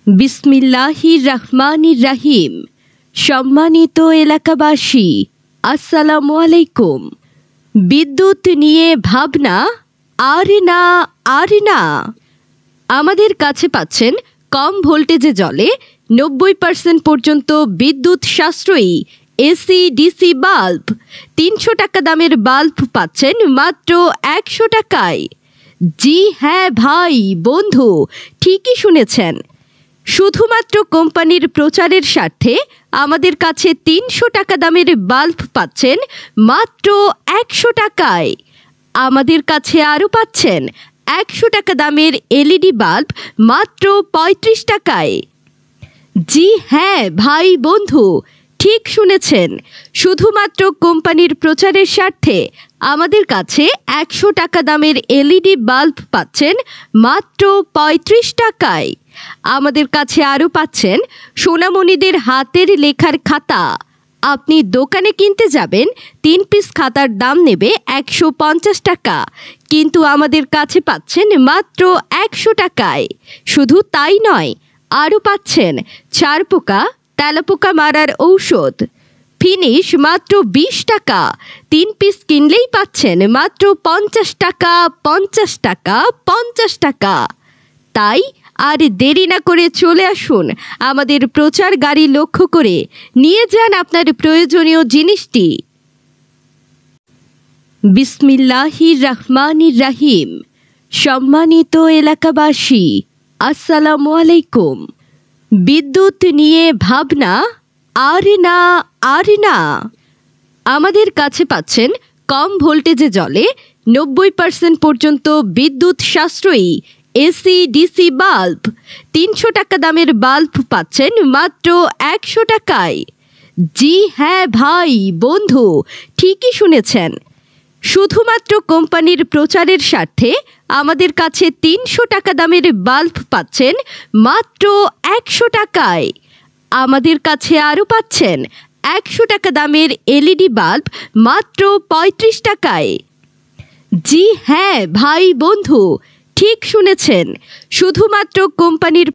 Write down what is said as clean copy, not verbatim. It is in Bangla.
বিসমিল্লাহির রহমানির রহিম। সম্মানিত এলাকাবাসী, আসসালামু আলাইকুম। বিদ্যুৎ নিয়ে ভাবনা আর না আর না। আমাদের কাছে পাচ্ছেন কম ভোল্টেজে জ্বলে 90% পর্যন্ত বিদ্যুৎ সাশ্রয়ী এসি ডিসি বাল্ব। 300 টাকা দামের বাল্ব পাচ্ছেন মাত্র 100 টাকায়। জি হ্যাঁ ভাই বন্ধু, ঠিকই শুনেছেন। শুধুমাত্র কোম্পানির প্রচারের স্বার্থে আমাদের কাছে 300 টাকা দামের বাল্ব পাচ্ছেন মাত্র 100 টাকায়। আমাদের কাছে আরও পাচ্ছেন 100 টাকা দামের এলইডি বাল্ব মাত্র 35 টাকায়। জি হ্যাঁ ভাই বন্ধু, ঠিক শুনেছেন। শুধুমাত্র কোম্পানির প্রচারের স্বার্থে আমাদের কাছে 100 টাকা দামের এলইডি বাল্ব পাচ্ছেন মাত্র 35 টাকায়। আমাদের কাছে আরও পাচ্ছেন সোনামণিদের হাতের লেখার খাতা। আপনি দোকানে কিনতে যাবেন, 3 পিস খাতার দাম নেবে 150 টাকা, কিন্তু আমাদের কাছে পাচ্ছেন মাত্র 100 টাকায়। শুধু তাই নয়, আরও পাচ্ছেন চারপোকা তেলাপোকা মারার ঔষধ ফিনিশ মাত্র 20 টাকা। 3 পিস কিনলেই পাচ্ছেন মাত্র 50 টাকা 50 টাকা 50 টাকা। তাই আর দেরি না করে চলে আসুন আমাদের প্রচার গাড়ি লক্ষ্য করে, নিয়ে যান আপনার প্রয়োজনীয় জিনিসটি। বিসমিল্লাহির রহমানির রহিম। সম্মানিত এলাকাবাসী, আসসালামু আলাইকুম। বিদ্যুৎ নিয়ে ভাবনা আর না আর না। আমাদের কাছে পাচ্ছেন কম ভোল্টেজে জ্বলে 90% পর্যন্ত বিদ্যুৎ সাশ্রয়ী এসি ডিসি বাল্ব। 300 টাকা দামের বাল্ব পাচ্ছেন মাত্র 100 টাকায়। জি হ্যাঁ ভাই বন্ধু, ঠিকই শুনেছেন। শুধুমাত্র কোম্পানির প্রচারের স্বার্থে আমাদের কাছে 300 টাকা দামের বাল্ব পাচ্ছেন মাত্র 100 টাকায়। আমাদের কাছে আরও পাচ্ছেন 100 টাকা দামের এলইডি বাল্ব মাত্র 35 টাকায়। জি হ্যাঁ ভাই বন্ধু, ঠিক শুনেছেন। শুধুমাত্র কোম্পানির